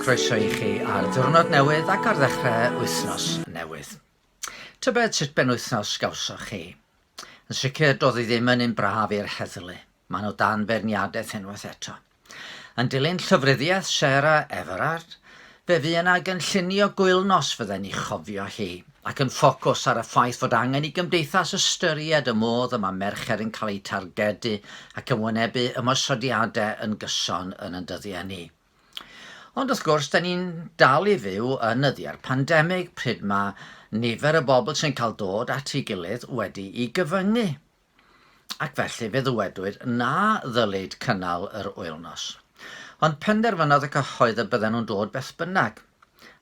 croeso i chi ar diwrnod newydd ac ar ddechrau wythnos newydd. Tybed sut ben wythnos gawsoch chi? Yn sicr doedd hi ddim yn un braf i'r heddlu. Maen nhw dan berniadaeth unwaith eto. Yn dilyn llyfryddiaeth Sarah Everard, fe fu yna gynllunio gwylnos fydden ni chofio hi, ac yn ffocws ar y ffaith fod angen i gymdeithas ystyried y modd yma merched yn cael ei targedu ac yn wynebu ymosodiadau yn gyson yn y dyddiau ni. Ond wrth gwrs, da ni'n dal i fyw yn yddiau'r pandemig pryd mae nifer y bobl sy'n cael dod at ei gilydd wedi i gyfyngu. Ac felly fe ddywedwyd na ddylid cynnal yr wythnos. Ond penderfynodd y cyhoedd y bydden nhw'n dod beth bynnag.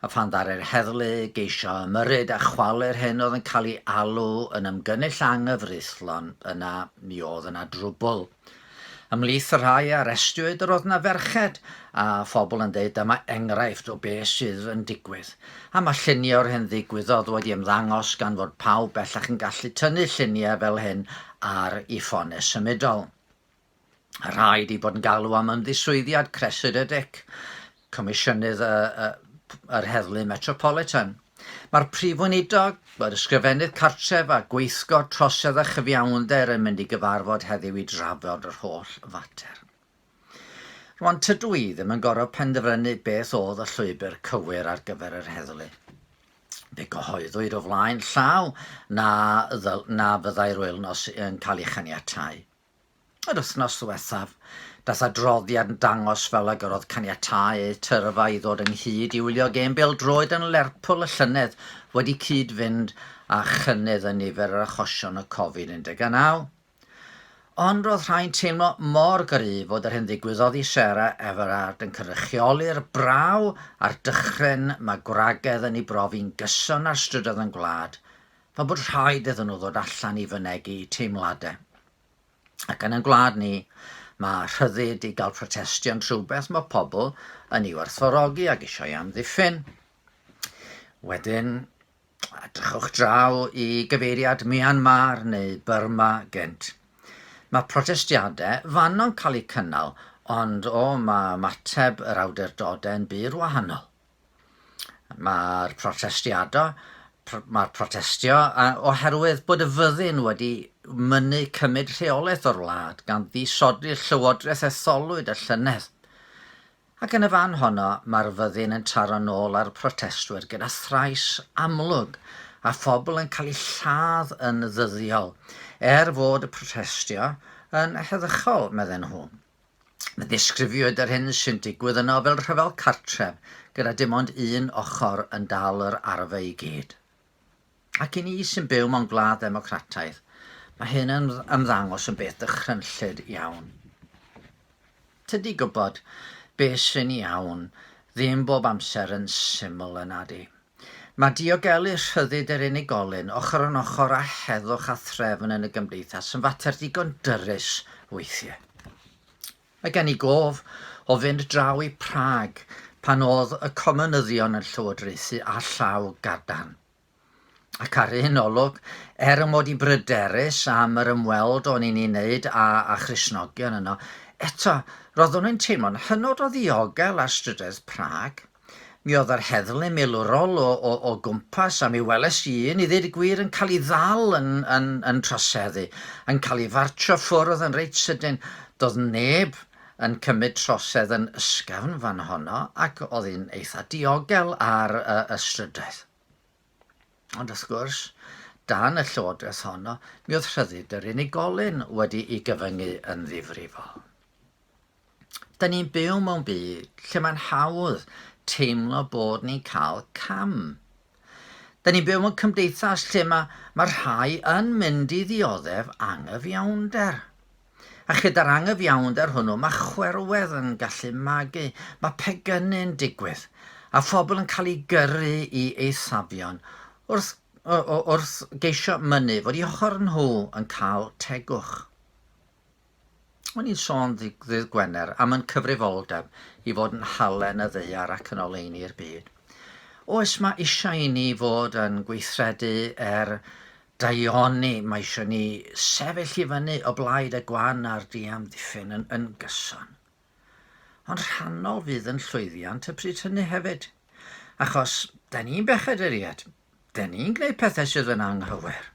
A phan ddaru'r heddlu geisio ymyrryd a chwalu'r hyn oedd yn cael ei alw yn ymgynnull anghyfreithlon, yna mi oedd yna drwbl. Ymlith y rhai arestiwyd yr oedd yna ferched, a phobl yn dweud dyma enghraifft o beth sydd yn digwydd. A mae lluniau o'r hyn ddigwyddodd wedi ymddangos gan fod pawb bellach yn gallu tynnu lluniau fel hyn ar ei ffonau symudol. Y rhai wedi bod yn galw am ymddiswyddiad cresidedig, Comisiynydd yr Heddlu Metropolitan. Mae'r prif weinidog, yr ysgrifennydd cartref a gweithgor trosedd a chyfiawnder yn mynd i gyfarfod heddiw i drafod yr holl fater. Rwan tydw i ddim yn gorfod penderfynu beth oedd y llwybr cywir ar gyfer yr heddlu. Fe gyhoeddwyd o flaen llaw na fyddai'r wythnos yn cael ei chaniatáu. Yr wythnos ddiwethaf, daeth adroddiad yn dangos fel y gyrodd caniatáu tyrfa i ddod ynghyd i wylio gêm bêl-droed yn Lerpwl y llynedd wedi cyd-fynd a chynnydd y nifer yr achosion y Covid-19. Ond roedd rhain teimlo mor gryf fod yr hyn ddigwyddodd i Sarah Everard yn cynrychioli'r braw a'r dychryn mae gwragedd yn ei brofi'n gyson ar strydoedd yn gwlad, fel bod rhaid iddyn nhw ddod allan i fynegu teimladau. Ac yn y gwlad ni, mae rhyddid i gael protestio'n rhywbeth mae pobl yn ei werthfawrogi ac eisiau amddiffyn. Wedyn, edrychwch draw i gyfeiriad Myanmar neu Burma gynt. Mae protestiadau fanno'n cael eu cynnal, ond mae ymateb yr awdurdodau yn byd wahanol. Mae'r protestio oherwydd bod y fyddin wedi mynnu cymryd rheolaeth o'r wlad gan ddisodli'r llywodraeth etholwyd y llynedd. Ac yn y fan honno, mae'r fyddin yn taro nôl ar protestwyr gyda thrais amlwg a phobl yn cael eu lladd yn ddyddiol, fod y protestio yn heddychol, medden nhw. Mae ddisgrifiwyd yr hyn sy'n digwydd yno fel rhyfel cartref, gyda dim ond un ochr yn dal yr arfau i gyd. Ac i ni sy'n byw mewn gwlad democrataidd, mae hyn yn ymddangos yn beth dychrynllyd iawn. Tydi gwybod beth sy'n iawn ddim bob amser yn syml yn adi. Mae diogelu rhyddid yr unigolyn ochr yn ochr a heddwch a threfn yn y gymdeithas yn fater digon dyrys weithiau. Mae gen i gof o fynd draw i Prag pan oedd y comynyddion yn llywodraethu a llaw gadarn. Ac ar un olwg, mod i bryderus am yr ymweld o'n i'n ei wneud a Christnogion yno, eto, roeddwn yn teimlo'n hynod o ddiogel ar strydoedd Prag. Mi oedd yr heddlu milwrol o gwmpas a mi weles i un i ddweud y gwir yn cael ei ddal yn troseddu, yn cael ei fartio ffwrdd yn reit sydyn. Doedd neb yn cymryd trosedd yn ysgafn fan honno ac oedd hi'n eitha diogel ar y strydoedd. Ond wrth gwrs, dan y llywodraeth honno, mi oedd rhyddid yr unigolyn wedi i gyfyngu yn ddifrifol. Da ni'n byw mewn byd lle mae'n hawdd teimlo bod ni'n cael cam. Da ni'n byw mewn cymdeithas lle mae rhai yn mynd i ddioddef anghyfiawnder. A chyda'r anghyfiawnder hwnnw, mae chwerwedd yn gallu magu, mae pegynnu'n digwydd, a phobl yn cael ei gyrru i eithafon wrth geisio mynnu fod i ochr nhw yn cael tegwch. O'n i'n sôn ddydd Gwener am yn cyfrifoldeb i fod yn halen y ddaear ac yn oleuni'r byd. Oes mae eisiau i ni fod yn gweithredu daioni, mae eisiau ni sefyll i fyny o blaid y gwan a'r diamddiffyn yn gyson. ond rhannol fydd yn llwyddiant y pryd hynny hefyd. Achos, da ni'n bechaduriad. Da ni'n gwneud pethau sydd yn anghywir.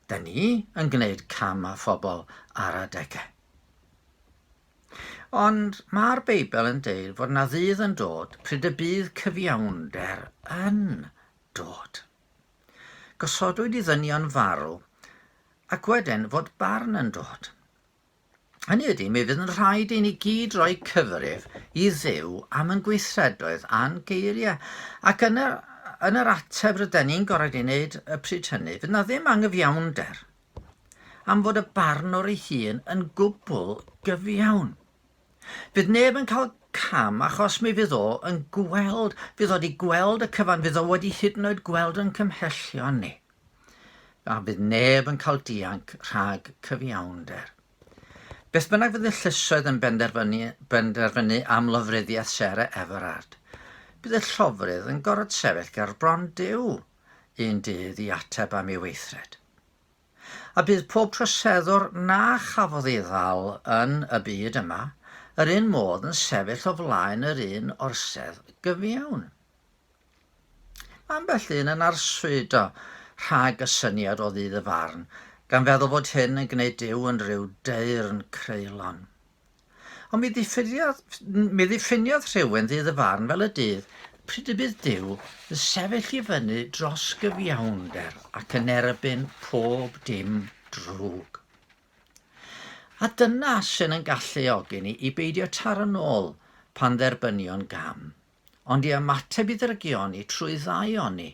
Da ni yn gwneud cam a phobl ar adegau. Ond mae'r Beibl yn deud fod na ddydd yn dod pryd y bydd cyfiawnder yn dod. Gosodwyd i ddynion farw ac wedyn fod barn yn dod. Hynny ydy, mi fydd yn rhaid i ni gyd roi cyfrif i Dduw am yn gweithredoedd a'n geiriau. Ac yn yr ateb rydyn ni'n gorfod i wneud y pryd hynny, fydd na ddim anghyfiawnder am fod y barnwr ei hun yn gwbl gyfiawn. Fydd neb yn cael cam achos mi fydd o yn gweld, fydd o wedi gweld y cyfan, fydd o wedi hyd yn oed gweld yn cymhellion ni. A fydd neb yn cael dianc rhag cyfiawnder. Beth bynnag fydd y llysoedd yn benderfynu am lofruddiaeth Sarah Everard, bydd y llofrydd yn gorfod sefyll ger bron Duw un dydd i ateb am ei weithred. A bydd pob troseddwr na chafodd ei ddal yn y byd yma, yr un modd yn sefyll o flaen yr un orsedd gyfiawn. Ambell un yn arswydo rhag y syniad o ddydd y farn, gan feddwl bod hyn yn gwneud Duw yn rhyw deyrn creulon. Ond mi ddiffiniodd rhywun ddydd y farn fel y dydd pryd y bydd Duw yn sefyll i fyny dros gyfiawnder ac yn erbyn pob dim drwg. A dyna sy'n yn galluogi ni i beidio taro nôl pan dderbynion gam, ond i ymateb i ddirgioni trwy ddaioni,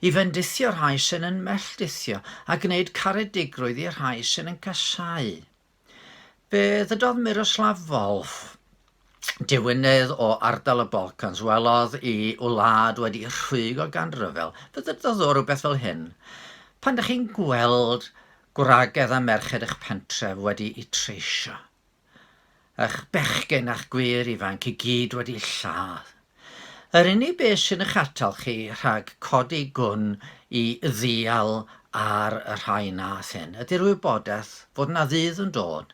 i fendithio rhai sy'n yn melldithio a gwneud caredigrwydd i'r rhai sy'n yn casau. Fe ddydodd Miroslav Volf, diwynydd o ardal y Balcans, welodd i wlad wedi rhwygo gan ryfel, fe ddydodd o rhywbeth fel hyn. Pan ydych chi'n gweld gwragedd a merched eich pentref wedi i treisio, eich bechgyn a'ch gwir ifanc i gyd wedi lladd. Yr unig beth sy'n eich atal chi rhag codi gwn i ddial ar y rhai nath hyn ydy'r wybodaeth fod na ddydd yn dod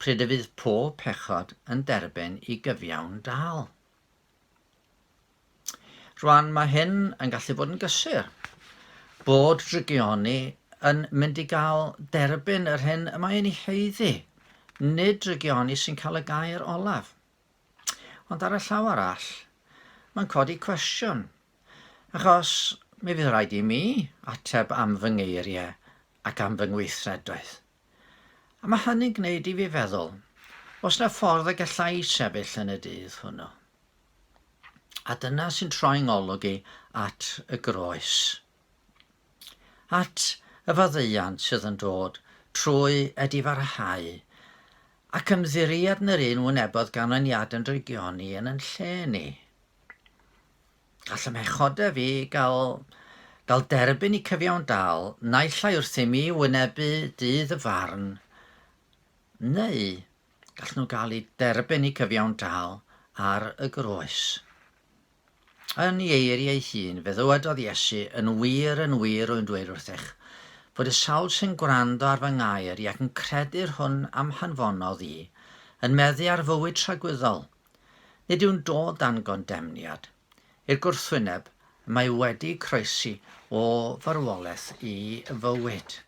pryd y fydd pob pechod yn derbyn i gyfiawn dal. Rwan mae hyn yn gallu bod yn gysur, bod drygioni yn mynd i gael derbyn yr hyn y mae'n ei heiddi, nid drygioni sy'n cael y gair olaf. Ond ar y llaw arall, mae'n codi cwestiwn, achos mi fydd rhaid i mi ateb am fy ngeiriau ac am fy ngweithredoedd. A mae hynny'n gwneud i fi feddwl, os na ffordd y gallai sefyll yn y dydd hwnnw. A dyna sy'n troi'n ngolygu at y groes, at y faddeuant sydd yn dod trwy edifarhau, ac ymddiriad yn yr un wynebodd ganlyniad yn drygioni yn lle ni. Gall y mechodau fi gael derbyn i cyfiawn dal, naill ai wrth i mi wynebu dydd y farn, neu gall nhw gael ei derbyn i cyfiawn dal ar y groes. Yn ei eiriau hun, fe ddywedodd Iesu yn wir o'n dweud wrthych, fod y sawl sy'n gwrando ar fy ngair ac yn credu'r hwn am hanfonodd i, yn meddu ar fywyd tragwyddol, nid yw'n dod dan gondemniad. I'r gwrthwyneb, mae wedi croesi o farwolaeth i fywyd.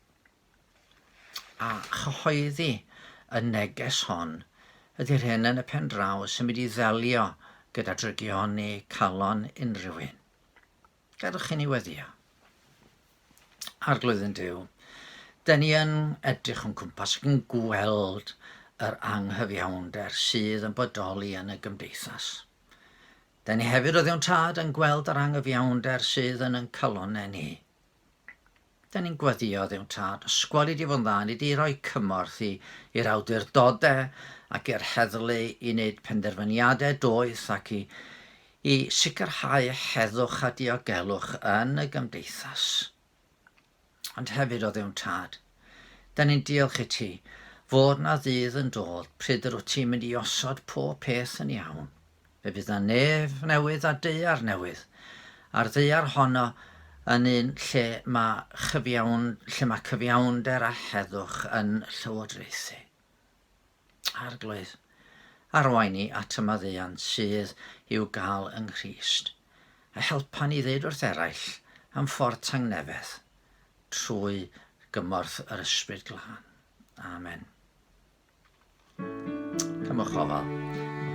A chyhoeddi y neges hon ydy'r hyn yn y pen draw sy'n mynd i ddelio gyda drygioni calon unrhyw un. Gadwch chi ni weddio. Arglwydd yn Duw, dyn ni yn edrych yn cwmpas ac yn gweld yr anghyfiawnder sydd yn bodoli yn y gymdeithas. Dyn ni hefyd o ddiwn tad yn gweld yr anghyfiawnder sydd yn calonnau ni. Dyn ni'n gweddio ddiwn tad, ysgwalid i fod yn dda, nid i roi cymorth i'r awdurdodau ac i'r heddlu i wneud penderfyniadau doeth ac i sicrhau heddwch a diogelwch yn y gymdeithas. Ond hefyd o ddiwn tad, dyn ni'n diolch i ti fod na ddydd yn dod pryd yr wyt ti'n mynd i osod pob peth yn iawn. Fe fydd na nef newydd a daear newydd, a'r daear honno yn un lle mae cyfiawnder a heddwch yn llywodraethu. Arglwydd, arwain ni at y maddeuant sydd i'w gael yng Nghrist, a helpa ni ddeud wrth eraill am ffordd tangnefedd trwy gymorth yr ysbryd glân. Amen. Cymwch ofal,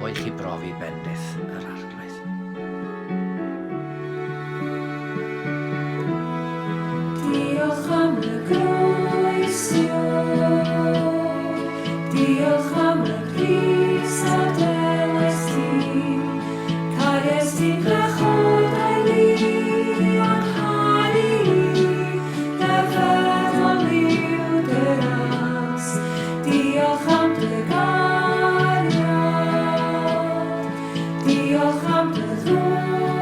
o'i chi brofi bendith yr arglwydd. Diolch am y groesio, diolch am y pris a delais ti, cariais ti gwachodau li a'n hanu, defeddol i'w dyras. Diolch am dy gariad, diolch am dy ddod.